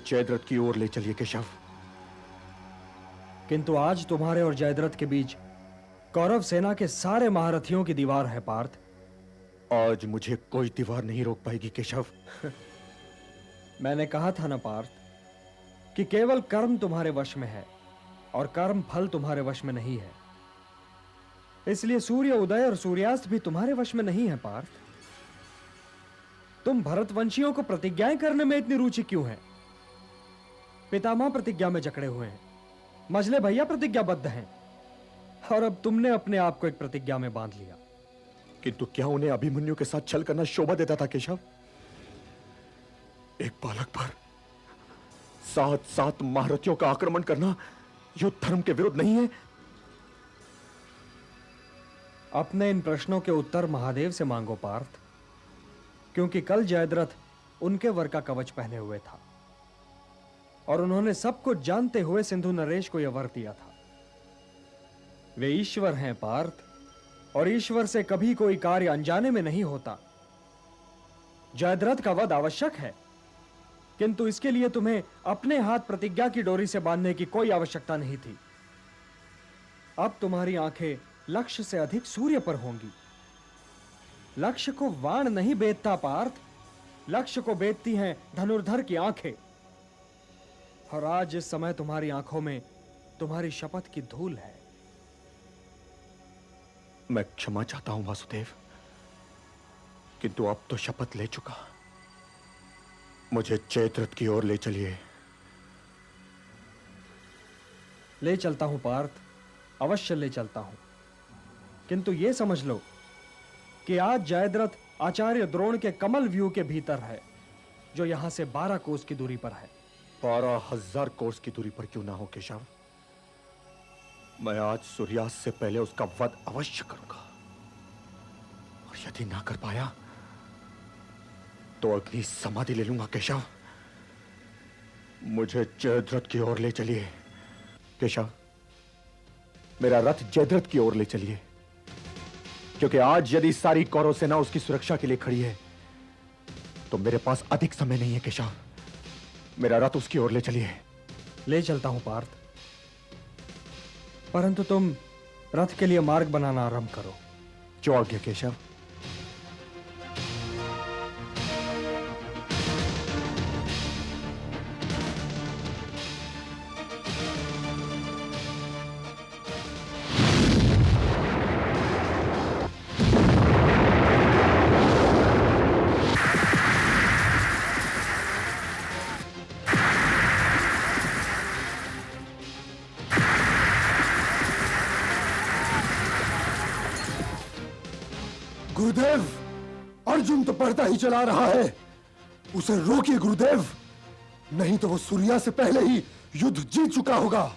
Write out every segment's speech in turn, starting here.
जयद्रथ की ओर ले चलिए केशव। किंतु आज तुम्हारे और जयद्रथ के बीच कौरव सेना के सारे महारथियों की दीवार है पार्थ। आज मुझे कोई दीवार नहीं रोक पाएगी केशव। मैंने कहा था ना पार्थ कि केवल कर्म तुम्हारे वश में है और कर्म फल तुम्हारे वश में नहीं है। इसलिए सूर्य उदय और सूर्यास्त भी तुम्हारे वश में नहीं है पार्थ। तुम भरतवंशियों को प्रतिज्ञाएं करने में इतनी रुचि क्यों है? पितामह प्रतिज्ञा में जकड़े हुए हैं, मझले भैया प्रतिज्ञाबद्ध हैं, और अब तुमने अपने आप को एक प्रतिज्ञा में बांध लिया। किंतु क्या उन्हें अभिमन्यु के साथ छल करना शोभा देता था केशव? एक बालक पर 7 महारथियों का आक्रमण करना युद्ध धर्म के विरुद्ध नहीं है? अपने इन प्रश्नों के उत्तर महादेव से मांगो पार्थ, क्योंकि कल जयद्रथ उनके वर का कवच पहने हुए था और उन्होंने सब कुछ जानते हुए सिंधु नरेश को यह वर दिया था। वे ईश्वर हैं पार्थ, और ईश्वर से कभी कोई कार्य अनजाने में नहीं होता। जयद्रथ का वध आवश्यक है, किंतु इसके लिए तुम्हें अपने हाथ प्रतिज्ञा की डोरी से बांधने की कोई आवश्यकता नहीं थी। अब तुम्हारी आंखें लक्ष्य से अधिक सूर्य पर होंगी। लक्ष्य को वाण नहीं बेधता पार्थ, लक्ष्य को बेधती हैं धनुर्धर की आंखें। और आज इस समय तुम्हारी आंखों में तुम्हारी शपथ की धूल है। मैं क्षमा चाहता हूं वासुदेव, किंतु अब तो शपथ ले चुका। मुझे जयद्रथ की ओर ले चलिए। ले चलता हूं पार्थ, अवश्य ले चलता हूं, किंतु यह समझ लो कि आज जयद्रथ आचार्य द्रोण के कमल व्यू के भीतर है, जो यहां से 12 कोस की दूरी पर है। 12,000 कोस की दूरी पर क्यों ना हो केशव, मैं आज सूर्यास्त से पहले उसका वध अवश्य करूंगा। और यदि ना कर पाया तो अग्नि समाधि ले लूंगा केशव। मुझे जयद्रथ की ओर ले चलिए केशव, मेरा रथ जयद्रथ की ओर ले चलिए, क्योंकि आज यदि सारी कौरव सेना उसकी सुरक्षा के लिए खड़ी है तो मेरे पास अधिक समय नहीं है केशव। मेरा रथ उसकी ओर ले चलिए। ले चलता हूं पार्थ, परंतु तुम रथ के लिए मार्ग बनाना आरंभ करो। जो आज्ञा केशव। गुरुदेव, अर्जुन तो बढ़ता ही चला रहा है, उसे रोकिए गुरुदेव, नहीं तो वो सूर्या से पहले ही युद्ध जीत चुका होगा।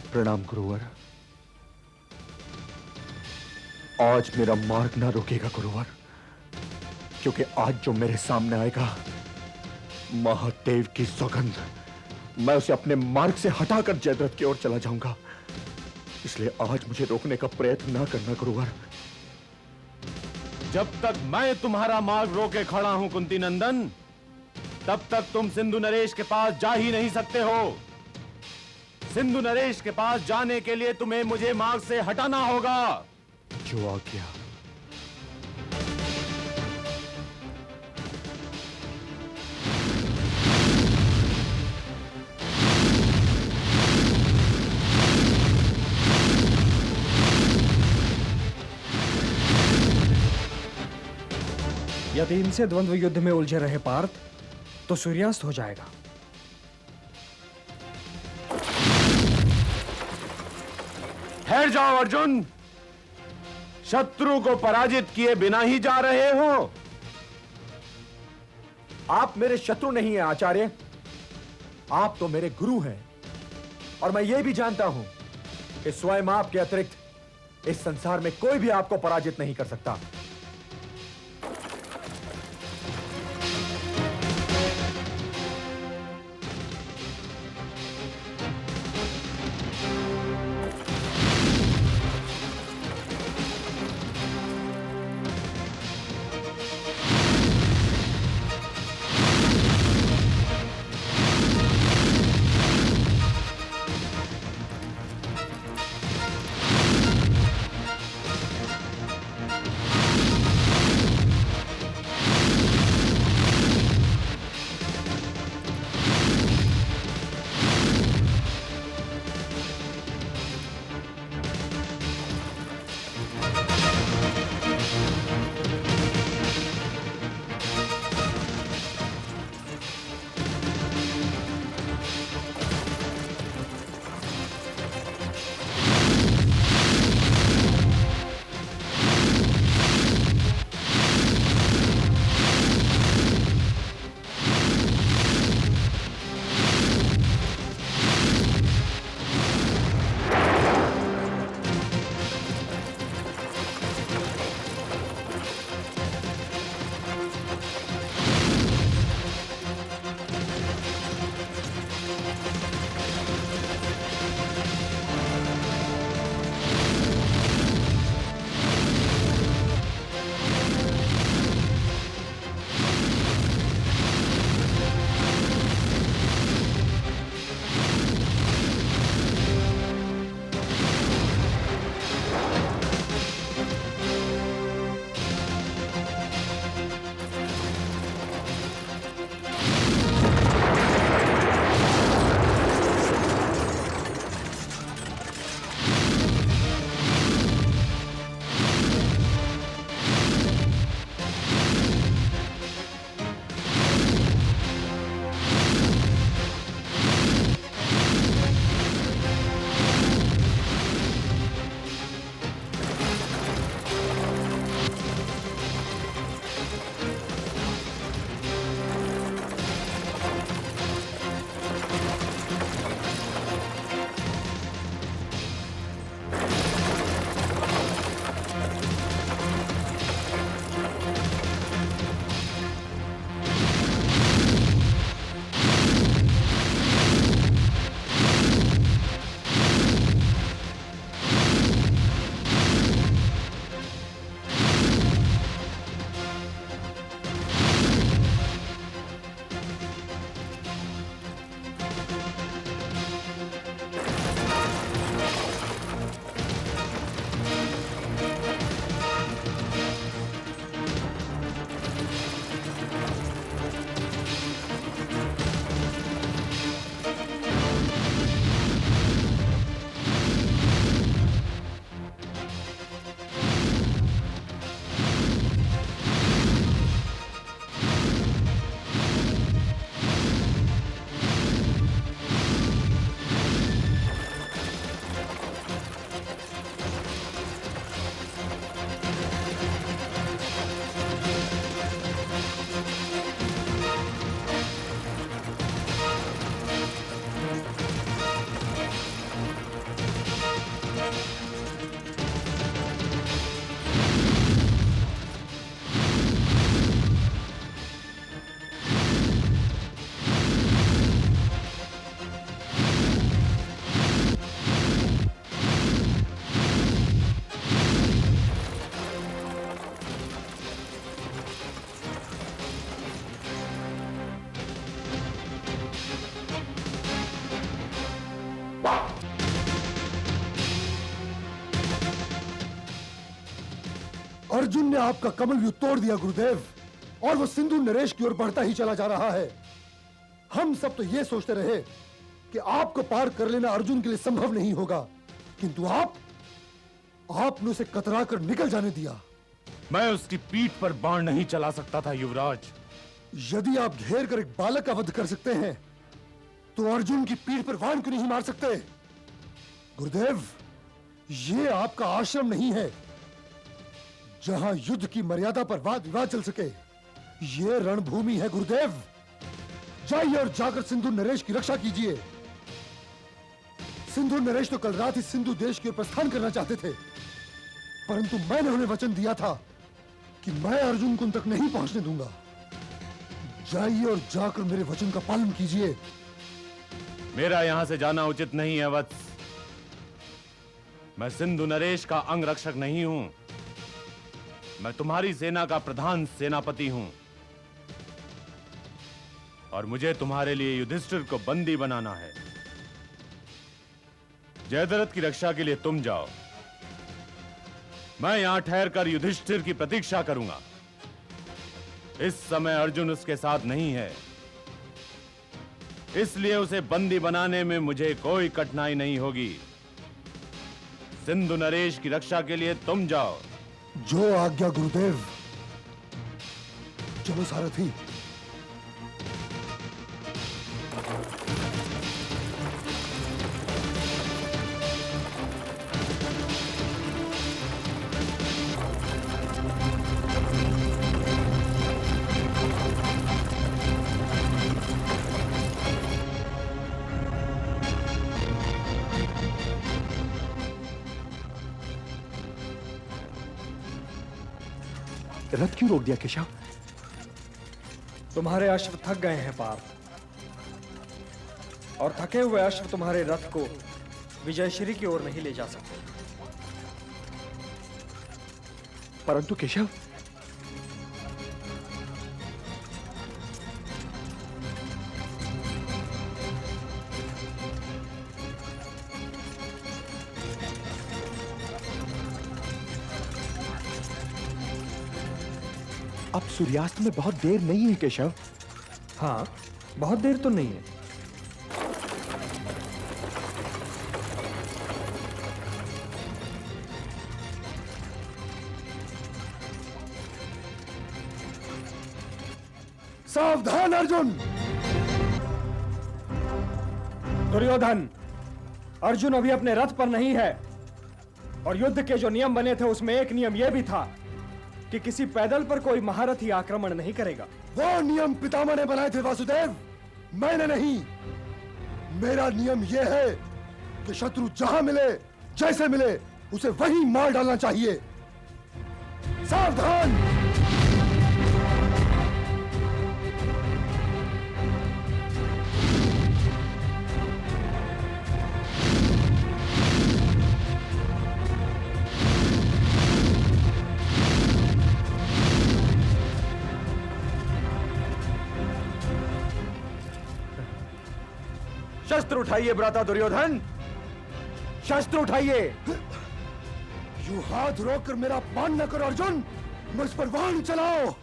प्रणाम गुरुवर। आज मेरा मार्ग ना रोकेगा गुरुवर, क्योंकि आज जो मेरे सामने आएगा, महादेव की सौगंध, मैं उसे अपने मार्ग से हटाकर जयद्रथ की ओर चला जाऊंगा। इसलिए आज मुझे रोकने का प्रयत्न ना करना गुरुवर। जब तक मैं तुम्हारा मार्ग रोके खड़ा हूं कुंती नंदन, तब तक तुम सिंधु नरेश के पास जा ही नहीं सकते हो। सिंधु नरेश के पास जाने के लिए तुम्हें मुझे मार्ग से हटाना होगा। जो आज्ञा। यदि इनसे द्वंद्व युद्ध में उलझे रहे पार्थ तो सूर्यास्त हो जाएगा। ठहर जाओ अर्जुन, शत्रु को पराजित किए बिना ही जा रहे हो। आप मेरे शत्रु नहीं हैं आचार्य, आप तो मेरे गुरु हैं। और मैं यह भी जानता हूं कि स्वयं आपके अतिरिक्त इस संसार में कोई भी आपको पराजित नहीं कर सकता। अर्जुन ने आपका कमल व्यूह तोड़ दिया गुरुदेव, और वो सिंधु नरेश की ओर बढ़ता ही चला जा रहा है। हम सब तो ये सोचते रहे कि आपको पार कर लेना अर्जुन के लिए संभव नहीं होगा, किंतु आपने उसे कतरा कर निकल जाने दिया। मैं उसकी पीठ पर बाण नहीं चला सकता था युवराज। यदि आप घेर कर एक बालक का वध कर सकते हैं, तो अर्जुन की पीठ पर बाण क्यों नहीं मार सकते? गुरुदेव, ये आपका आश्रम नहीं है जहां युद्ध की मर्यादा पर वाद विवाद चल सके। ये रणभूमि है गुरुदेव। जाइए और जाकर सिंधु नरेश की रक्षा कीजिए। सिंधु नरेश तो कल रात ही सिंधु देश की ओर प्रस्थान करना चाहते थे, परंतु मैंने उन्हें वचन दिया था कि मैं अर्जुन को उन तक नहीं पहुंचने दूंगा। जाइए और जाकर मेरे वचन का पालन कीजिए। मेरा यहां से जाना उचित नहीं है वत्स। मैं सिंधु नरेश का अंग रक्षक नहीं हूं। मैं तुम्हारी सेना का प्रधान सेनापति हूं, और मुझे तुम्हारे लिए युधिष्ठिर को बंदी बनाना है। जयद्रथ की रक्षा के लिए तुम जाओ। मैं यहां ठहरकर युधिष्ठिर की प्रतीक्षा करूंगा। इस समय अर्जुन उसके साथ नहीं है, इसलिए उसे बंदी बनाने में मुझे कोई कठिनाई नहीं होगी। सिंधु नरेश की रक्षा के लिए तुम जाओ। जो आज्ञा गुरुदेव। चलो सारथी। रथ क्यों रोक दिया केशव? तुम्हारे अश्व थक गए हैं पार्थ, और थके हुए अश्व तुम्हारे रथ को विजयश्री की ओर नहीं ले जा सकते। परंतु केशव, अब सूर्यास्त में बहुत देर नहीं है केशव। हाँ, बहुत देर तो नहीं है। सावधान अर्जुन। दुर्योधन, अर्जुन अभी अपने रथ पर नहीं है, और युद्ध के जो नियम बने थे उसमें एक नियम यह भी था कि किसी पैदल पर कोई महारथी आक्रमण नहीं करेगा। वो नियम पितामह ने बनाए थे वासुदेव, मैंने नहीं। मेरा नियम यह है कि शत्रु जहां मिले, जैसे मिले, उसे वहीं मार डालना चाहिए। सावधान। शस्त्र उठाइए भ्राता दुर्योधन, शस्त्र उठाइए। यू हाथ रोककर मेरा अपमान न करो अर्जुन, मुझ पर बाण चलाओ।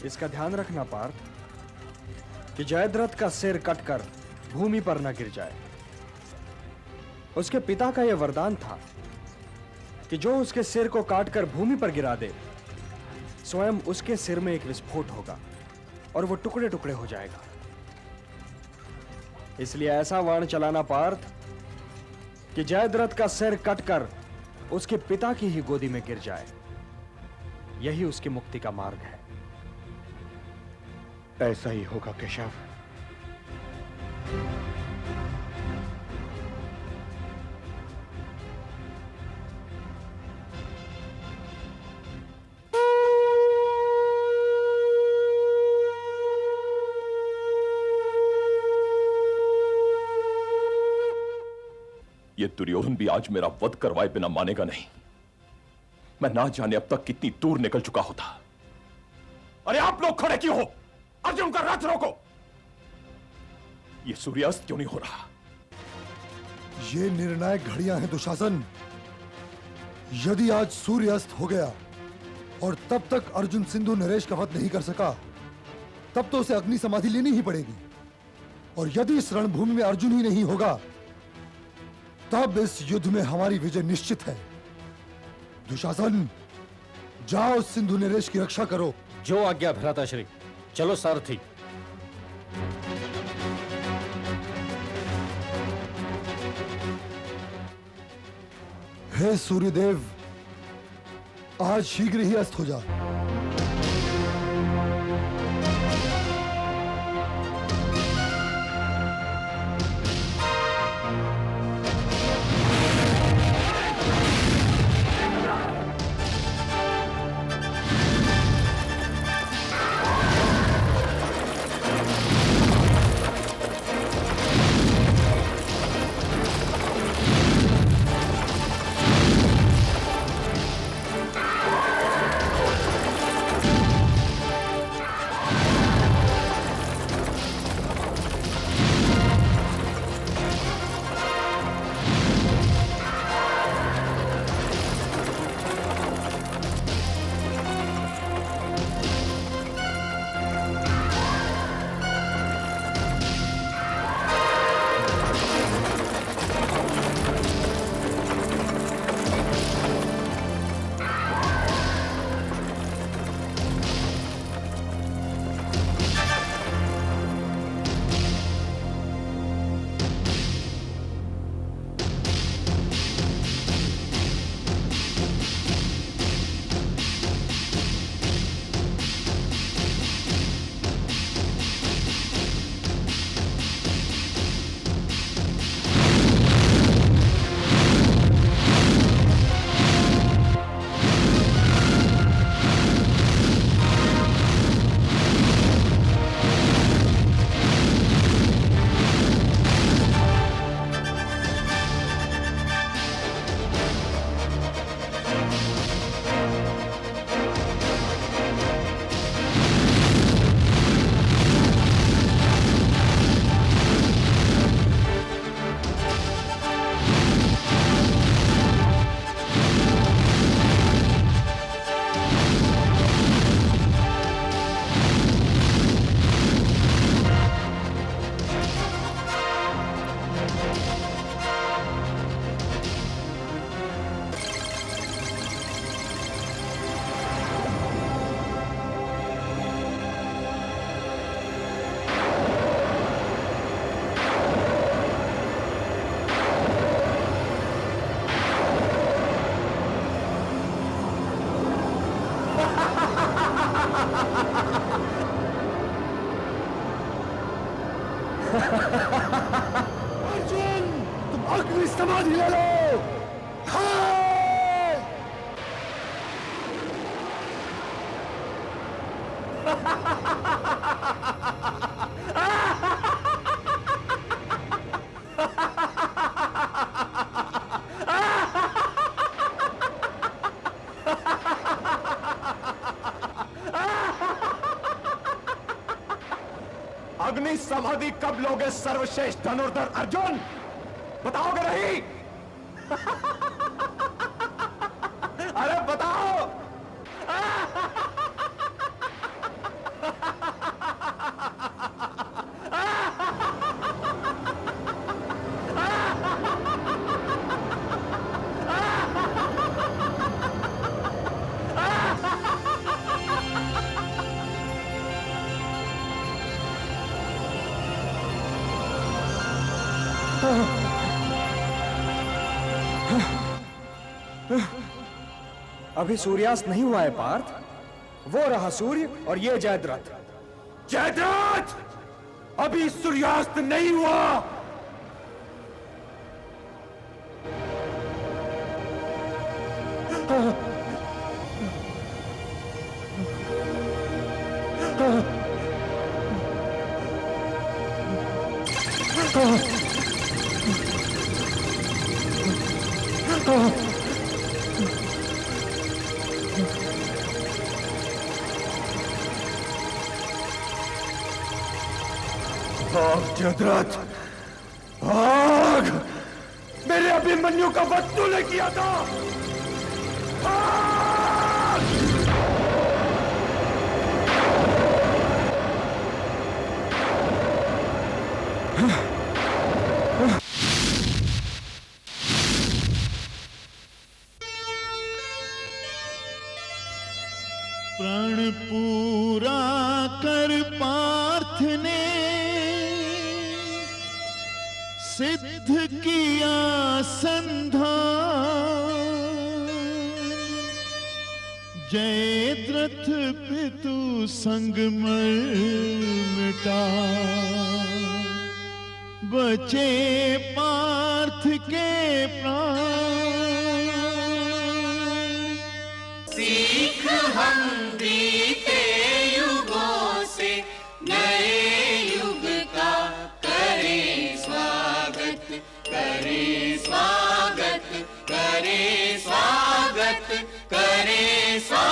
इसका ध्यान रखना पार्थ कि जयद्रथ का सिर कटकर भूमि पर न गिर जाए। उसके पिता का यह वरदान था कि जो उसके सिर को काटकर भूमि पर गिरा दे, स्वयं उसके सिर में एक विस्फोट होगा और वो टुकड़े टुकड़े हो जाएगा। इसलिए ऐसा बाण चलाना पार्थ कि जयद्रथ का सिर कटकर उसके पिता की ही गोदी में गिर जाए। यही उसकी मुक्ति का मार्ग है। ऐसा ही होगा केशव। ये दुर्योधन भी आज मेरा वध करवाए बिना मानेगा नहीं। मैं ना जाने अब तक कितनी दूर निकल चुका होता। अरे आप लोग खड़े क्यों हो? अर्जुन का रथ रोको। ये सूर्यास्त क्यों नहीं हो रहा? ये निर्णायक घड़ियां हैं दुशासन। यदि आज सूर्य अस्त हो गया और तब तक अर्जुन सिंधु नरेश का वध नहीं कर सका, तब तो उसे अग्नि समाधि लेनी ही पड़ेगी। और यदि इस रणभूमि में अर्जुन ही नहीं होगा, तब इस युद्ध में हमारी विजय निश्चित है। दुशासन, जाओ सिंधु नरेश की रक्षा करो। जो आज्ञा भ्राताश्री। चलो सारथी। हे सूर्यदेव, आज शीघ्र ही अस्त हो जा। अर्जुन, तुम अग्नि समाधि ले लो। हाँ! अग्नि समाधि कब लोगे सर्वश्रेष्ठ धनुर्धर अर्जुन? बताओगे नहीं? अरे बताओ। अभी सूर्यास्त नहीं हुआ है पार्थ। वो रहा सूर्य और ये जयद्रथ। जयद्रथ, अभी सूर्यास्त नहीं हुआ। भाग जयद्रथ, भाग! मेरे अभिमन्यु का वध तूने किया था। प्राण पूरा कर पार्थ ने सिद्ध किया संधान, जयद्रथ पितु संग मर मिटा, बचे पार्थ के प्राण। सीख हम बीते युगों से नए युग का करें स्वागत, करें स्वागत, करें स्वागत, करें स्वागत।